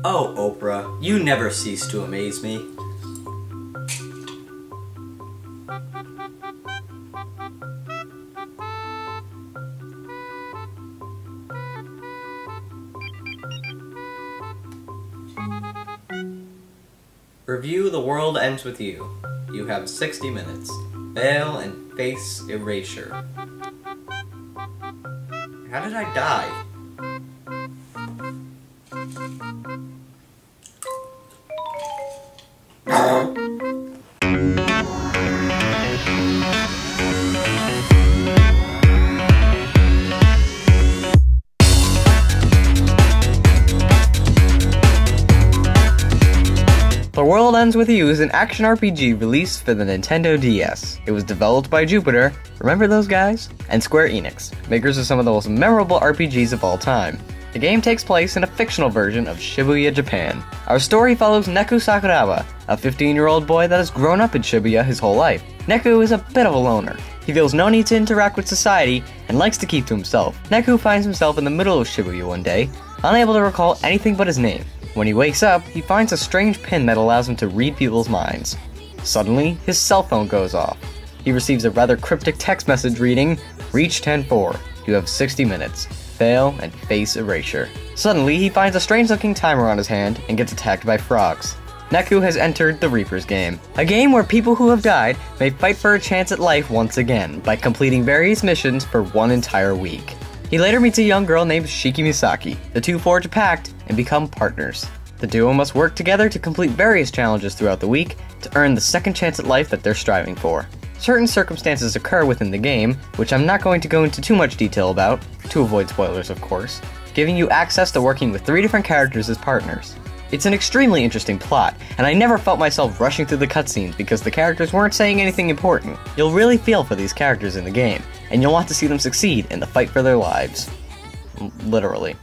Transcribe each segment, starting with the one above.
Oh, Oprah, you never cease to amaze me. Review The World Ends With You. You have 60 minutes. Fail and face erasure. How did I die? The World Ends With You is an action RPG released for the Nintendo DS. It was developed by Jupiter, remember those guys? And Square Enix, makers of some of the most memorable RPGs of all time. The game takes place in a fictional version of Shibuya, Japan. Our story follows Neku Sakuraba, a 15-year-old boy that has grown up in Shibuya his whole life. Neku is a bit of a loner. He feels no need to interact with society and likes to keep to himself. Neku finds himself in the middle of Shibuya one day, unable to recall anything but his name. When he wakes up, he finds a strange pin that allows him to read people's minds. Suddenly, his cell phone goes off. He receives a rather cryptic text message reading, "Reach 10-4. You have 60 minutes. Fail and face erasure." Suddenly, he finds a strange-looking timer on his hand and gets attacked by frogs. Neku has entered the Reaper's Game, a game where people who have died may fight for a chance at life once again by completing various missions for one entire week. He later meets a young girl named Shiki Misaki. The two forge a pact and become partners. The duo must work together to complete various challenges throughout the week to earn the second chance at life that they're striving for. Certain circumstances occur within the game, which I'm not going to go into too much detail about, to avoid spoilers of course, giving you access to working with 3 different characters as partners. It's an extremely interesting plot, and I never felt myself rushing through the cutscenes because the characters weren't saying anything important. You'll really feel for these characters in the game, and you'll want to see them succeed in the fight for their lives. Literally.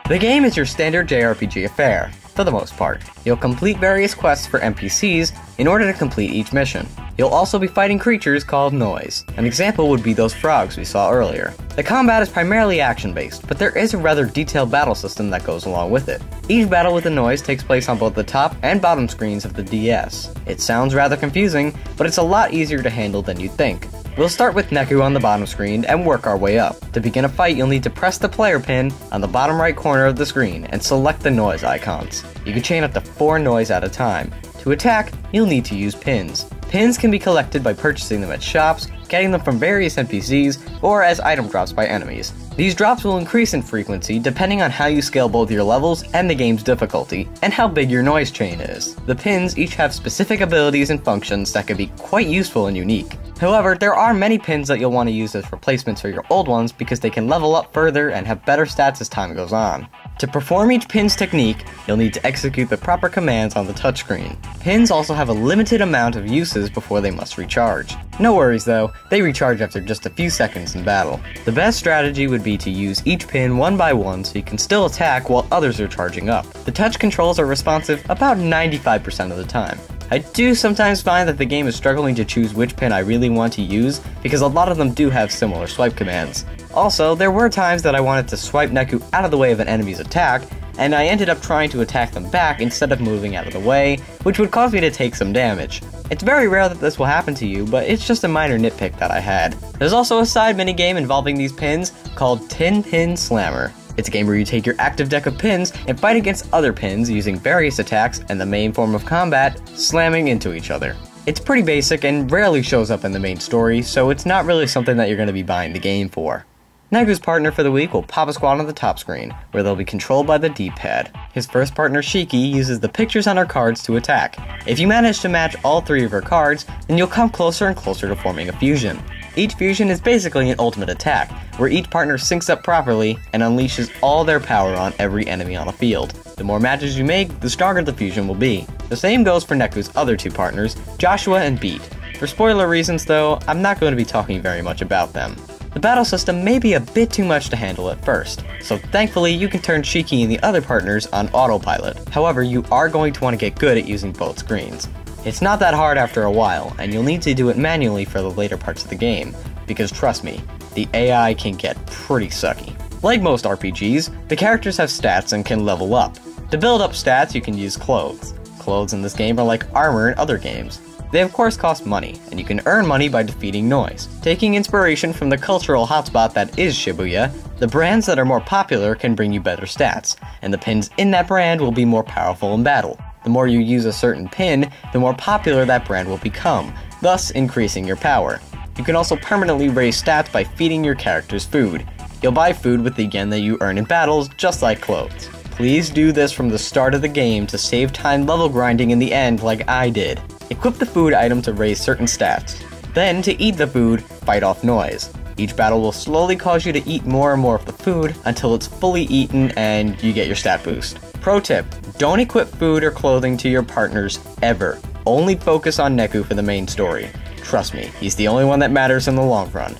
The game is your standard JRPG affair, for the most part. You'll complete various quests for NPCs in order to complete each mission. You'll also be fighting creatures called noise. An example would be those frogs we saw earlier. The combat is primarily action-based, but there is a rather detailed battle system that goes along with it. Each battle with the noise takes place on both the top and bottom screens of the DS. It sounds rather confusing, but it's a lot easier to handle than you'd think. We'll start with Neku on the bottom screen and work our way up. To begin a fight, you'll need to press the player pin on the bottom right corner of the screen and select the noise icons. You can chain up to 4 noise at a time. To attack, you'll need to use pins. Pins can be collected by purchasing them at shops, getting them from various NPCs, or as item drops by enemies. These drops will increase in frequency depending on how you scale both your levels and the game's difficulty, and how big your noise chain is. The pins each have specific abilities and functions that can be quite useful and unique. However, there are many pins that you'll want to use as replacements for your old ones because they can level up further and have better stats as time goes on. To perform each pin's technique, you'll need to execute the proper commands on the touchscreen. Pins also have a limited amount of uses before they must recharge. No worries though, they recharge after just a few seconds in battle. The best strategy would be to use each pin one by one so you can still attack while others are charging up. The touch controls are responsive about 95% of the time. I do sometimes find that the game is struggling to choose which pin I really want to use because a lot of them do have similar swipe commands. Also, there were times that I wanted to swipe Neku out of the way of an enemy's attack, and I ended up trying to attack them back instead of moving out of the way, which would cause me to take some damage. It's very rare that this will happen to you, but it's just a minor nitpick that I had. There's also a side minigame involving these pins called Tin Pin Slammer. It's a game where you take your active deck of pins and fight against other pins using various attacks and the main form of combat, slamming into each other. It's pretty basic and rarely shows up in the main story, so it's not really something that you're going to be buying the game for. Neku's partner for the week will pop a squad on the top screen, where they'll be controlled by the D-pad. His first partner, Shiki, uses the pictures on her cards to attack. If you manage to match all 3 of her cards, then you'll come closer and closer to forming a fusion. Each fusion is basically an ultimate attack, where each partner syncs up properly and unleashes all their power on every enemy on the field. The more matches you make, the stronger the fusion will be. The same goes for Neku's other 2 partners, Joshua and Beat. For spoiler reasons though, I'm not going to be talking very much about them. The battle system may be a bit too much to handle at first, so thankfully you can turn Shiki and the other partners on autopilot. However, you are going to want to get good at using both screens. It's not that hard after a while, and you'll need to do it manually for the later parts of the game, because trust me, the AI can get pretty sucky. Like most RPGs, the characters have stats and can level up. To build up stats, you can use clothes. Clothes in this game are like armor in other games. They of course cost money, and you can earn money by defeating noise. Taking inspiration from the cultural hotspot that is Shibuya, the brands that are more popular can bring you better stats, and the pins in that brand will be more powerful in battle. The more you use a certain pin, the more popular that brand will become, thus increasing your power. You can also permanently raise stats by feeding your characters food. You'll buy food with the yen that you earn in battles, just like clothes. Please do this from the start of the game to save time level grinding in the end like I did. Equip the food item to raise certain stats. Then, to eat the food, fight off noise. Each battle will slowly cause you to eat more and more of the food until it's fully eaten and you get your stat boost. Pro tip, don't equip food or clothing to your partners ever. Only focus on Neku for the main story. Trust me, he's the only one that matters in the long run.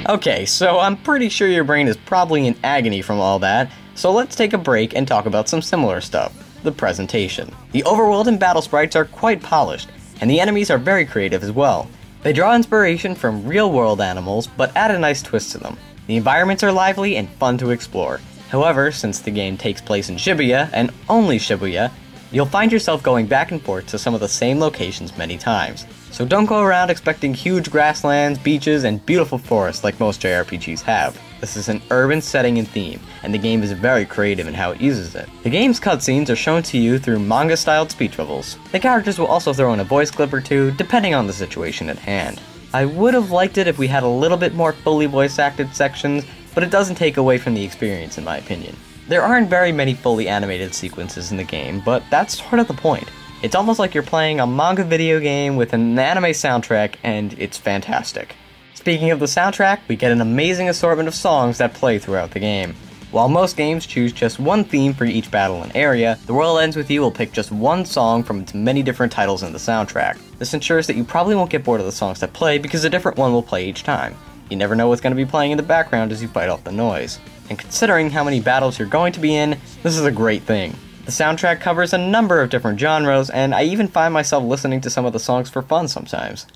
Okay, so I'm pretty sure your brain is probably in agony from all that, so let's take a break and talk about some similar stuff. The presentation. The overworld and battle sprites are quite polished, and the enemies are very creative as well. They draw inspiration from real-world animals, but add a nice twist to them. The environments are lively and fun to explore. However, since the game takes place in Shibuya, and only Shibuya, you'll find yourself going back and forth to some of the same locations many times. So don't go around expecting huge grasslands, beaches, and beautiful forests like most JRPGs have. This is an urban setting and theme, and the game is very creative in how it uses it. The game's cutscenes are shown to you through manga-styled speech bubbles. The characters will also throw in a voice clip or two, depending on the situation at hand. I would have liked it if we had a little bit more fully voice-acted sections, but it doesn't take away from the experience in my opinion. There aren't very many fully animated sequences in the game, but that's sort of the point. It's almost like you're playing a manga video game with an anime soundtrack, and it's fantastic. Speaking of the soundtrack, we get an amazing assortment of songs that play throughout the game. While most games choose just one theme for each battle and area, The World Ends With You will pick just one song from its many different titles in the soundtrack. This ensures that you probably won't get bored of the songs that play because a different one will play each time. You never know what's going to be playing in the background as you fight off the noise. And considering how many battles you're going to be in, this is a great thing. The soundtrack covers a number of different genres, and I even find myself listening to some of the songs for fun sometimes.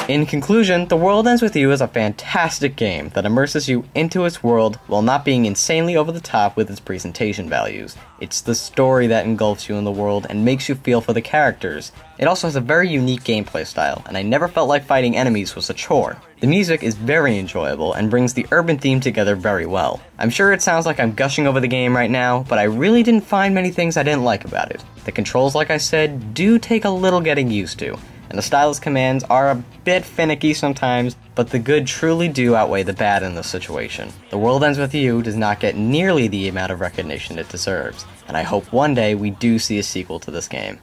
In conclusion, The World Ends With You is a fantastic game that immerses you into its world while not being insanely over the top with its presentation values. It's the story that engulfs you in the world and makes you feel for the characters. It also has a very unique gameplay style, and I never felt like fighting enemies was a chore. The music is very enjoyable and brings the urban theme together very well. I'm sure it sounds like I'm gushing over the game right now, but I really didn't find many things I didn't like about it. The controls, like I said, do take a little getting used to, and the stylus commands are a bit finicky sometimes, but the good truly do outweigh the bad in this situation. The World Ends With You does not get nearly the amount of recognition it deserves, and I hope one day we do see a sequel to this game.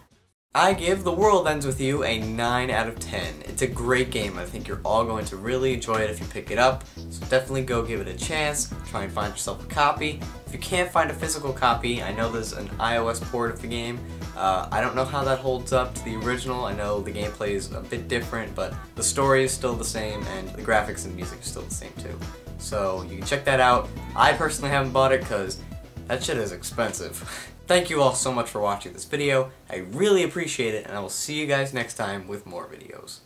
I give The World Ends With You a 9 out of 10. It's a great game. I think you're all going to really enjoy it if you pick it up, so definitely go give it a chance. Try and find yourself a copy. If you can't find a physical copy, I know there's an iOS port of the game. I don't know how that holds up to the original. I know the gameplay is a bit different, but the story is still the same, and the graphics and music are still the same too. So you can check that out. I personally haven't bought it because that shit is expensive. Thank you all so much for watching this video. I really appreciate it, and I will see you guys next time with more videos.